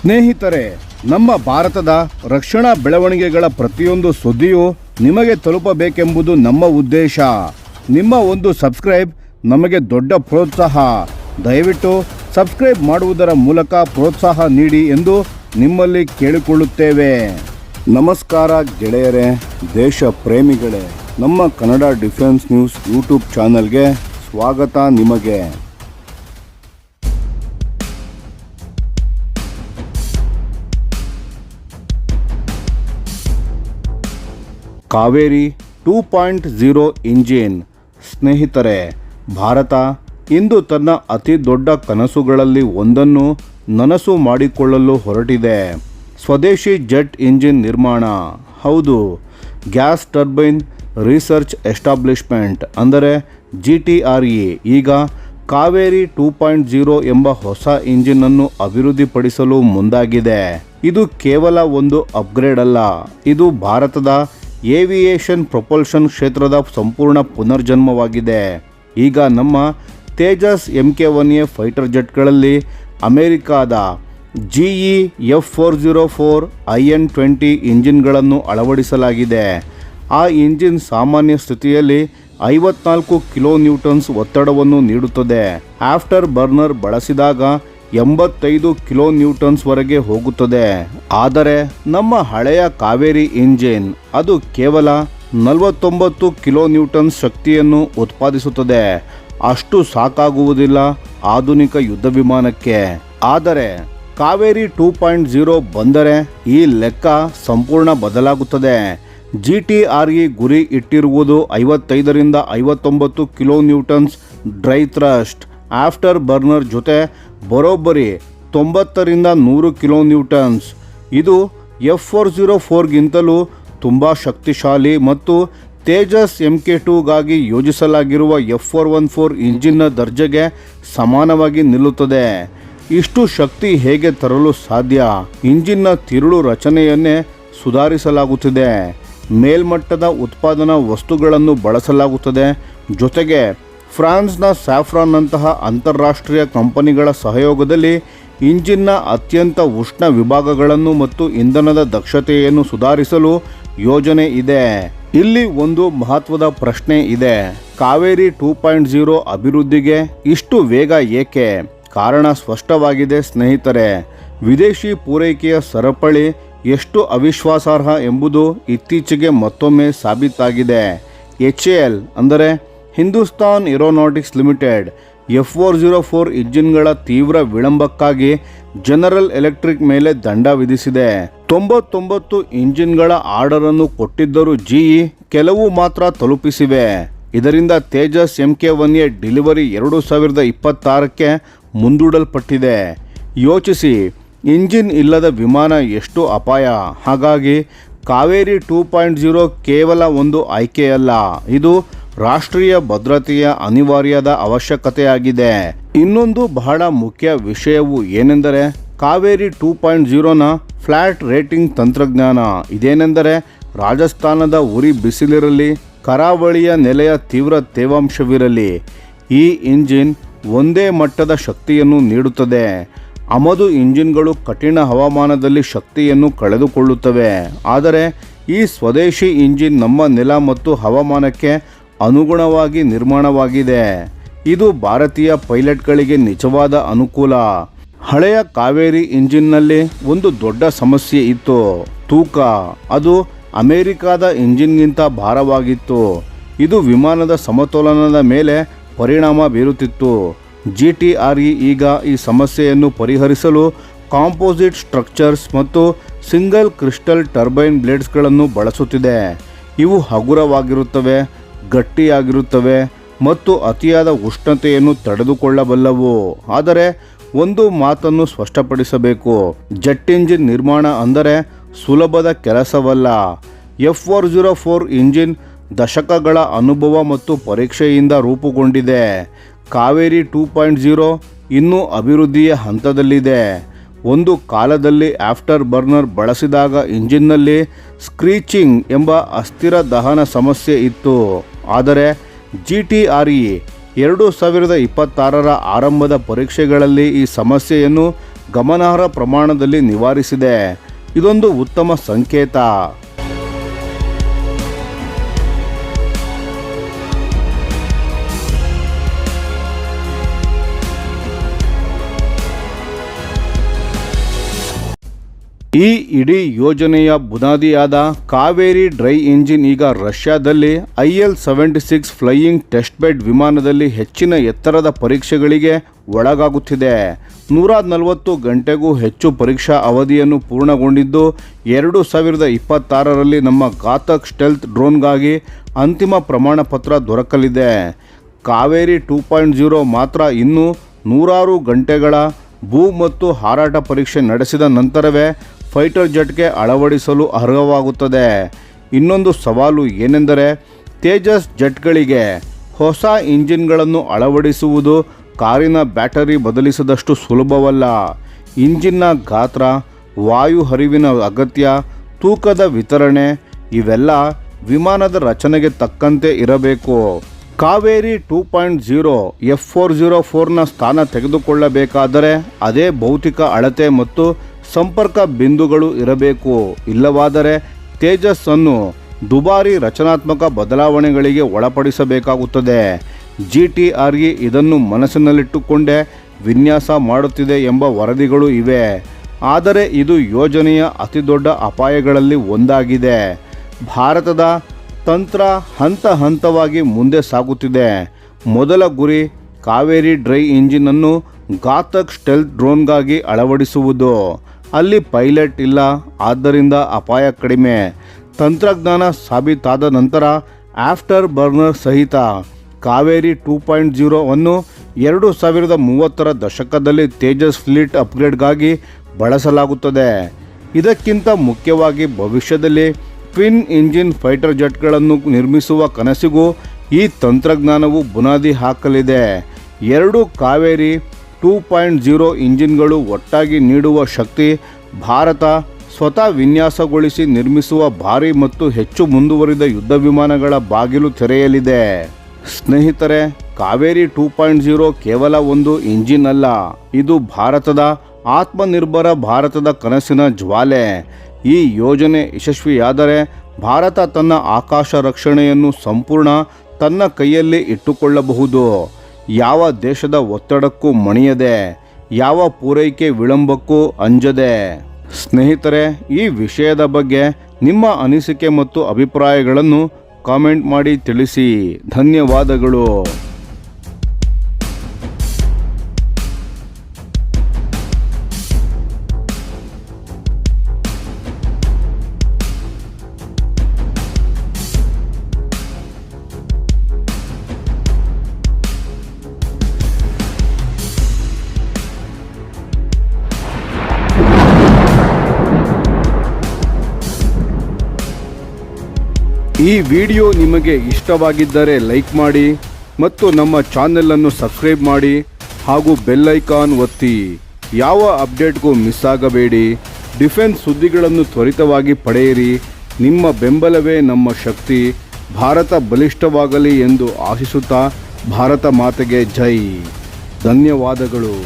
ಸ್ನೇಹಿತರೆ, ನಮ್ಮ ಭಾರತದ ರಕ್ಷಣಾ ಬೆಳವಣಿಗೆಗಳ ಪ್ರತಿಯೊಂದು ಸುದ್ದಿಯೂ ನಿಮಗೆ ತಲುಪಬೇಕೆಂಬುದು ನಮ್ಮ ಉದ್ದೇಶ. ನಿಮ್ಮ ಒಂದು ಸಬ್ಸ್ಕ್ರೈಬ್ ನಮಗೆ ದೊಡ್ಡ ಪ್ರೋತ್ಸಾಹ. ದಯವಿಟ್ಟು ಸಬ್ಸ್ಕ್ರೈಬ್ ಮಾಡುವುದರ ಮೂಲಕ ಪ್ರೋತ್ಸಾಹ ನೀಡಿ ಎಂದು ನಿಮ್ಮಲ್ಲಿ ಕೇಳಿಕೊಳ್ಳುತ್ತೇವೆ. ನಮಸ್ಕಾರ ಗೆಳೆಯರೇ, ದೇಶ ಪ್ರೇಮಿಗಳೇ, ನಮ್ಮ ಕನ್ನಡ ಡಿಫೆನ್ಸ್ ನ್ಯೂಸ್ ಯೂಟ್ಯೂಬ್ ಚಾನಲ್ಗೆ ಸ್ವಾಗತ ನಿಮಗೆ. ಕಾವೇರಿ 2.0 ಇಂಜಿನ್. ಸ್ನೇಹಿತರೆ, ಭಾರತ ಇಂದು ತನ್ನ ಅತಿ ದೊಡ್ಡ ಕನಸುಗಳಲ್ಲಿ ಒಂದನ್ನು ನನಸು ಮಾಡಿಕೊಳ್ಳಲು ಹೊರಟಿದೆ. ಸ್ವದೇಶಿ ಜೆಟ್ ಇಂಜಿನ್ ನಿರ್ಮಾಣ. ಹೌದು, ಗ್ಯಾಸ್ ಟರ್ಬೈನ್ ರಿಸರ್ಚ್ ಎಸ್ಟಾಬ್ಲಿಷ್ಮೆಂಟ್ ಅಂದರೆ GTRE ಈಗ ಕಾವೇರಿ 2.0 ಎಂಬ ಹೊಸ ಇಂಜಿನನ್ನು ಅಭಿವೃದ್ಧಿಪಡಿಸಲು ಮುಂದಾಗಿದೆ. ಇದು ಕೇವಲ ಒಂದು ಅಪ್ಗ್ರೇಡ್ ಅಲ್ಲ, ಇದು ಭಾರತದ ಏವಿಯೇಷನ್ ಪ್ರೊಪಲ್ಷನ್ ಕ್ಷೇತ್ರದ ಸಂಪೂರ್ಣ ಪುನರ್ಜನ್ಮವಾಗಿದೆ. ಈಗ ನಮ್ಮ ತೇಜಸ್ MK1A ಫೈಟರ್ ಜೆಟ್ಗಳಲ್ಲಿ ಅಮೆರಿಕಾದ GE F404 IN-20 ಇಂಜಿನ್ಗಳನ್ನು ಅಳವಡಿಸಲಾಗಿದೆ. ಆ ಇಂಜಿನ್ ಸಾಮಾನ್ಯ ಸ್ಥಿತಿಯಲ್ಲಿ 54 ಕಿಲೋ ನ್ಯೂಟನ್ಸ್ ಒತ್ತಡವನ್ನು ನೀಡುತ್ತದೆ. ಆಫ್ಟರ್ ಬರ್ನರ್ ಬಳಸಿದಾಗ 85 ಕಿಲೋ ನ್ಯೂಟನ್ಸ್ ವರೆಗೆ ಹೋಗುತ್ತದೆ. ಆದರೆ ನಮ್ಮ ಹಳೆಯ ಕಾವೇರಿ ಇಂಜಿನ್ ಅದು ಕೇವಲ 49 ಕಿಲೋ ನ್ಯೂಟನ್ಸ್ ಶಕ್ತಿಯನ್ನು ಉತ್ಪಾದಿಸುತ್ತದೆ. ಅಷ್ಟು ಸಾಕಾಗುವುದಿಲ್ಲ ಆಧುನಿಕ ಯುದ್ಧ ವಿಮಾನಕ್ಕೆ. ಆದರೆ ಕಾವೇರಿ 2.0 ಬಂದರೆ ಈ ಲೆಕ್ಕ ಸಂಪೂರ್ಣ ಬದಲಾಗುತ್ತದೆ. GTRE ಗುರಿ ಇಟ್ಟಿರುವುದು 55ರಿಂದ 59 kilo Newton's dry thrust after burner ಜೊತೆ ಬರೋಬ್ಬರಿ 90ರಿಂದ 100 ಕಿಲೋ ನ್ಯೂಟನ್ಸ್. ಇದು F404ಗಿಂತಲೂ ತುಂಬ ಶಕ್ತಿಶಾಲಿ ಮತ್ತು ತೇಜಸ್ MK2ಗಾಗಿ ಯೋಜಿಸಲಾಗಿರುವ F414 ಇಂಜಿನ್ನ ದರ್ಜೆಗೆ ಸಮಾನವಾಗಿ ನಿಲ್ಲುತ್ತದೆ. ಇಷ್ಟು ಶಕ್ತಿ ಹೇಗೆ ತರಲು ಸಾಧ್ಯ? ಇಂಜಿನ್ನ ತಿರುಳು ರಚನೆಯನ್ನೇ ಸುಧಾರಿಸಲಾಗುತ್ತಿದೆ. ಮೇಲ್ಮಟ್ಟದ ಉತ್ಪಾದನಾ ವಸ್ತುಗಳನ್ನು ಬಳಸಲಾಗುತ್ತದೆ. ಜೊತೆಗೆ ಫ್ರಾನ್ಸ್ನ ಸ್ಯಾಫ್ರಾನ್ನಂತಹ ಅಂತಾರಾಷ್ಟ್ರೀಯ ಕಂಪನಿಗಳ ಸಹಯೋಗದಲ್ಲಿ ಇಂಜಿನ್ನ ಅತ್ಯಂತ ಉಷ್ಣ ವಿಭಾಗಗಳನ್ನು ಮತ್ತು ಇಂಧನದ ದಕ್ಷತೆಯನ್ನು ಸುಧಾರಿಸಲು ಯೋಜನೆ ಇದೆ. ಇಲ್ಲಿ ಒಂದು ಮಹತ್ವದ ಪ್ರಶ್ನೆ ಇದೆ. ಕಾವೇರಿ 2.0 ಅಭಿವೃದ್ಧಿಗೆ ಇಷ್ಟು ವೇಗ ಏಕೆ? ಕಾರಣ ಸ್ಪಷ್ಟವಾಗಿದೆ ಸ್ನೇಹಿತರೆ. ವಿದೇಶಿ ಪೂರೈಕೆಯ ಸರಪಳಿ ಎಷ್ಟು ಅವಿಶ್ವಾಸಾರ್ಹ ಎಂಬುದು ಇತ್ತೀಚೆಗೆ ಮತ್ತೊಮ್ಮೆ ಸಾಬೀತಾಗಿದೆ. HAL ಅಂದರೆ ಹಿಂದೂಸ್ತಾನ್ ಏರೋನಾಟಿಕ್ಸ್ ಲಿಮಿಟೆಡ್ F404 ಇಂಜಿನ್ಗಳ ತೀವ್ರ ವಿಳಂಬಕ್ಕಾಗಿ ಜನರಲ್ ಎಲೆಕ್ಟ್ರಿಕ್ ಮೇಲೆ ದಂಡ ವಿಧಿಸಿದೆ. 99 ಇಂಜಿನ್ಗಳ ಆರ್ಡರನ್ನು ಕೊಟ್ಟಿದ್ದರೂ GE ಕೆಲವು ಮಾತ್ರ ತಲುಪಿಸಿವೆ. ಇದರಿಂದ ತೇಜಸ್ MK1A ಡೆಲಿವರಿ 2026ಕ್ಕೆ ಮುಂದೂಡಲ್ಪಟ್ಟಿದೆ. ಯೋಚಿಸಿ, ಇಂಜಿನ್ ಇಲ್ಲದ ವಿಮಾನ ಎಷ್ಟು ಅಪಾಯ. ಹಾಗಾಗಿ ಕಾವೇರಿ 2.0 ಕೇವಲ ಒಂದು ಆಯ್ಕೆಯಲ್ಲ, ಇದು ರಾಷ್ಟ್ರೀಯ ಭದ್ರತೆಯ ಅನಿವಾರ್ಯದ ಅವಶ್ಯಕತೆಯಾಗಿದೆ. ಇನ್ನೊಂದು ಬಹಳ ಮುಖ್ಯ ವಿಷಯವು ಏನೆಂದರೆ ಕಾವೇರಿ 2.0ನ ಫ್ಲಾಟ್ ರೇಟಿಂಗ್ ತಂತ್ರಜ್ಞಾನ. ಇದೇನೆಂದರೆ ರಾಜಸ್ಥಾನದ ಉರಿ ಬಿಸಿಲಿರಲಿ, ಕರಾವಳಿಯ ನೆಲೆಯ ತೀವ್ರ ತೇವಾಂಶವಿರಲಿ, ಈ ಇಂಜಿನ್ ಒಂದೇ ಮಟ್ಟದ ಶಕ್ತಿಯನ್ನು ನೀಡುತ್ತದೆ. ಆಮದು ಇಂಜಿನ್ಗಳು ಕಠಿಣ ಹವಾಮಾನದಲ್ಲಿ ಶಕ್ತಿಯನ್ನು ಕಳೆದುಕೊಳ್ಳುತ್ತವೆ. ಆದರೆ ಈ ಸ್ವದೇಶಿ ಇಂಜಿನ್ ನಮ್ಮ ನೆಲ ಮತ್ತು ಹವಾಮಾನಕ್ಕೆ ಅನುಗುಣವಾಗಿ ನಿರ್ಮಾಣವಾಗಿದೆ. ಇದು ಭಾರತೀಯ ಪೈಲಟ್ಗಳಿಗೆ ನಿಜವಾದ ಅನುಕೂಲ. ಹಳೆಯ ಕಾವೇರಿ ಇಂಜಿನ್ನಲ್ಲಿ ಒಂದು ದೊಡ್ಡ ಸಮಸ್ಯೆ ಇತ್ತು, ತೂಕ. ಅದು ಅಮೆರಿಕಾದ ಇಂಜಿನ್ಗಿಂತ ಭಾರವಾಗಿತ್ತು. ಇದು ವಿಮಾನದ ಸಮತೋಲನದ ಮೇಲೆ ಪರಿಣಾಮ ಬೀರುತ್ತಿತ್ತು. GTRE ಈಗ ಈ ಸಮಸ್ಯೆಯನ್ನು ಪರಿಹರಿಸಲು ಕಾಂಪೋಸಿಟ್ ಸ್ಟ್ರಕ್ಚರ್ಸ್ ಮತ್ತು ಸಿಂಗಲ್ ಕ್ರಿಸ್ಟಲ್ ಟರ್ಬೈನ್ ಬ್ಲೇಡ್ಸ್ಗಳನ್ನು ಬಳಸುತ್ತಿದೆ. ಇವು ಹಗುರವಾಗಿರುತ್ತವೆ, ಗಟ್ಟಿಯಾಗಿರುತ್ತವೆ ಮತ್ತು ಅತಿಯಾದ ಉಷ್ಣತೆಯನ್ನು ತಡೆದುಕೊಳ್ಳಬಲ್ಲವು. ಆದರೆ ಒಂದು ಮಾತನ್ನು ಸ್ಪಷ್ಟಪಡಿಸಬೇಕು, ಜೆಟ್ ಇಂಜಿನ್ ನಿರ್ಮಾಣ ಅಂದರೆ ಸುಲಭದ ಕೆಲಸವಲ್ಲ. F404 ಇಂಜಿನ್ ದಶಕಗಳ ಅನುಭವ ಮತ್ತು ಪರೀಕ್ಷೆಯಿಂದ ರೂಪುಗೊಂಡಿದೆ. ಕಾವೇರಿ 2.0 ಇನ್ನೂ ಅಭಿವೃದ್ಧಿಯ ಹಂತದಲ್ಲಿದೆ. ಒಂದು ಕಾಲದಲ್ಲಿ ಆಫ್ಟರ್ ಬರ್ನರ್ ಬಳಸಿದಾಗ ಇಂಜಿನ್ನಲ್ಲಿ ಸ್ಕ್ರೀಚಿಂಗ್ ಎಂಬ ಅಸ್ಥಿರ ದಹನ ಸಮಸ್ಯೆ ಇತ್ತು. ಆದರೆ GTRE 2026ರ ಆರಂಭದ ಪರೀಕ್ಷೆಗಳಲ್ಲಿ ಈ ಸಮಸ್ಯೆಯನ್ನು ಗಮನಾರ್ಹ ಪ್ರಮಾಣದಲ್ಲಿ ನಿವಾರಿಸಿದೆ. ಇದೊಂದು ಉತ್ತಮ ಸಂಕೇತ. ಈ ಇಡೀ ಯೋಜನೆಯ ಬುನಾದಿಯಾದ ಕಾವೇರಿ ಡ್ರೈ ಇಂಜಿನ್ ಈಗ ರಷ್ಯಾದಲ್ಲಿ IL-76 ಫ್ಲೈಯಿಂಗ್ ಟೆಸ್ಟ್ ಬೆಡ್ ವಿಮಾನದಲ್ಲಿ ಹೆಚ್ಚಿನ ಎತ್ತರದ ಪರೀಕ್ಷೆಗಳಿಗೆ ಒಳಗಾಗುತ್ತಿದೆ. 140 ಗಂಟೆಗೂ ಹೆಚ್ಚು ಪರೀಕ್ಷಾ ಅವಧಿಯನ್ನು ಪೂರ್ಣಗೊಂಡಿದ್ದು 2026ರಲ್ಲಿ ನಮ್ಮ ಘಾತಕ್ ಸ್ಟೆಲ್ತ್ ಡ್ರೋನ್ಗಾಗಿ ಅಂತಿಮ ಪ್ರಮಾಣ ಪತ್ರ ದೊರಕಲಿದೆ. ಕಾವೇರಿ 2.0 ಮಾತ್ರ ಇನ್ನೂ 106 ಗಂಟೆಗಳ ಭೂ ಮತ್ತು ಹಾರಾಟ ಪರೀಕ್ಷೆ ನಡೆಸಿದ ನಂತರವೇ ಫೈಟರ್ ಜೆಟ್ಗೆ ಅಳವಡಿಸಲು ಅರ್ಹವಾಗುತ್ತದೆ. ಇನ್ನೊಂದು ಸವಾಲು ಏನೆಂದರೆ ತೇಜಸ್ ಜೆಟ್ಗಳಿಗೆ ಹೊಸ ಇಂಜಿನ್ಗಳನ್ನು ಅಳವಡಿಸುವುದು ಕಾರಿನ ಬ್ಯಾಟರಿ ಬದಲಿಸಿದಷ್ಟು ಸುಲಭವಲ್ಲ. ಇಂಜಿನ್ನ ಗಾತ್ರ, ವಾಯು ಹರಿವಿನ ಅಗತ್ಯ, ತೂಕದ ವಿತರಣೆ ಇವೆಲ್ಲ ವಿಮಾನದ ರಚನೆಗೆ ತಕ್ಕಂತೆ ಇರಬೇಕು. ಕಾವೇರಿ 2.0 F404ನ ಸ್ಥಾನ ತೆಗೆದುಕೊಳ್ಳಬೇಕಾದರೆ ಅದೇ ಭೌತಿಕ ಅಳತೆ ಮತ್ತು ಸಂಪರ್ಕ ಬಿಂದುಗಳು ಇರಬೇಕು. ಇಲ್ಲವಾದರೆ ತೇಜಸ್ ಅನ್ನು ದುಬಾರಿ ರಚನಾತ್ಮಕ ಬದಲಾವಣೆಗಳಿಗೆ ಒಳಪಡಿಸಬೇಕಾಗುತ್ತದೆ. GTRE ಇದನ್ನು ಮನಸ್ಸಿನಲ್ಲಿಟ್ಟುಕೊಂಡೇ ವಿನ್ಯಾಸ ಮಾಡುತ್ತಿದೆ ಎಂಬ ವರದಿಗಳು ಇವೆ. ಆದರೆ ಇದು ಯೋಜನೆಯ ಅತಿದೊಡ್ಡ ಅಪಾಯಗಳಲ್ಲಿ ಒಂದಾಗಿದೆ. ಭಾರತದ ತಂತ್ರ ಹಂತ ಹಂತವಾಗಿ ಮುಂದೆ ಸಾಗುತ್ತಿದೆ. ಮೊದಲ ಗುರಿ ಕಾವೇರಿ ಡ್ರೈ ಇಂಜಿನನ್ನು ಘಾತಕ್ ಸ್ಟೆಲ್ತ್ ಡ್ರೋನ್ಗಾಗಿ ಅಳವಡಿಸುವುದು. ಅಲ್ಲಿ ಪೈಲಟ್ ಇಲ್ಲ, ಆದ್ದರಿಂದ ಅಪಾಯ ಕಡಿಮೆ. ತಂತ್ರಜ್ಞಾನ ಸಾಬೀತಾದ ನಂತರ ಆಫ್ಟರ್ ಬರ್ನರ್ ಸಹಿತ ಕಾವೇರಿ 2.0 ಅನ್ನು 2030ರ ದಶಕದಲ್ಲಿ ತೇಜಸ್ ಫ್ಲೀಟ್ ಅಪ್ಗ್ರೇಡ್ಗಾಗಿ ಬಳಸಲಾಗುತ್ತದೆ. ಇದಕ್ಕಿಂತ ಮುಖ್ಯವಾಗಿ ಭವಿಷ್ಯದಲ್ಲಿ ಟ್ವಿನ್ ಇಂಜಿನ್ ಫೈಟರ್ ಜೆಟ್ಗಳನ್ನು ನಿರ್ಮಿಸುವ ಕನಸಿಗೂ ಈ ತಂತ್ರಜ್ಞಾನವು ಬುನಾದಿ ಹಾಕಲಿದೆ. 2 ಕಾವೇರಿ 2.0 ಇಂಜಿನ್ಗಳು ಒಟ್ಟಾಗಿ ನೀಡುವ ಶಕ್ತಿ ಭಾರತ ಸ್ವತಃ ವಿನ್ಯಾಸಗೊಳಿಸಿ ನಿರ್ಮಿಸುವ ಭಾರಿ ಮತ್ತು ಹೆಚ್ಚು ಮುಂದುವರಿದ ಯುದ್ಧ ವಿಮಾನಗಳ ಬಾಗಿಲು ತೆರೆಯಲಿದೆ. ಸ್ನೇಹಿತರೆ, ಕಾವೇರಿ 2.0 ಕೇವಲ ಒಂದು ಇಂಜಿನ್ ಅಲ್ಲ, ಇದು ಭಾರತದ ಆತ್ಮನಿರ್ಭರ ಭಾರತದ ಕನಸಿನ ಜ್ವಾಲೆ. ಈ ಯೋಜನೆ ಯಶಸ್ವಿಯಾದರೆ ಭಾರತ ತನ್ನ ಆಕಾಶ ರಕ್ಷಣೆಯನ್ನು ಸಂಪೂರ್ಣ ತನ್ನ ಕೈಯಲ್ಲಿ ಇಟ್ಟುಕೊಳ್ಳಬಹುದು. ಯಾವ ದೇಶದ ಒತ್ತಡಕ್ಕೂ ಮಣಿಯದೆ, ಯಾವ ಪೂರೈಕೆ ವಿಳಂಬಕ್ಕೂ ಅಂಜದೆ. ಸ್ನೇಹಿತರೆ, ಈ ವಿಷಯದ ಬಗ್ಗೆ ನಿಮ್ಮ ಅನಿಸಿಕೆ ಮತ್ತು ಅಭಿಪ್ರಾಯಗಳನ್ನು ಕಾಮೆಂಟ್ ಮಾಡಿ ತಿಳಿಸಿ. ಧನ್ಯವಾದಗಳು. ಈ ವಿಡಿಯೋ ನಿಮಗೆ ಇಷ್ಟವಾಗಿದ್ದರೆ ಲೈಕ್ ಮಾಡಿ ಮತ್ತು ನಮ್ಮ ಚಾನೆಲನ್ನು ಸಬ್ಸ್ಕ್ರೈಬ್ ಮಾಡಿ ಹಾಗೂ ಬೆಲ್ ಐಕಾನ್ ಒತ್ತಿ. ಯಾವ ಅಪ್ಡೇಟ್ಗೂ ಮಿಸ್ ಆಗಬೇಡಿ. ಡಿಫೆನ್ಸ್ ಸುದ್ದಿಗಳನ್ನು ತ್ವರಿತವಾಗಿ ಪಡೆಯಿರಿ. ನಿಮ್ಮ ಬೆಂಬಲವೇ ನಮ್ಮ ಶಕ್ತಿ. ಭಾರತ ಬಲಿಷ್ಠವಾಗಲಿ ಎಂದು ಆಶಿಸುತ್ತಾ ಭಾರತ ಮಾತೆಗೆ ಜೈ. ಧನ್ಯವಾದಗಳು.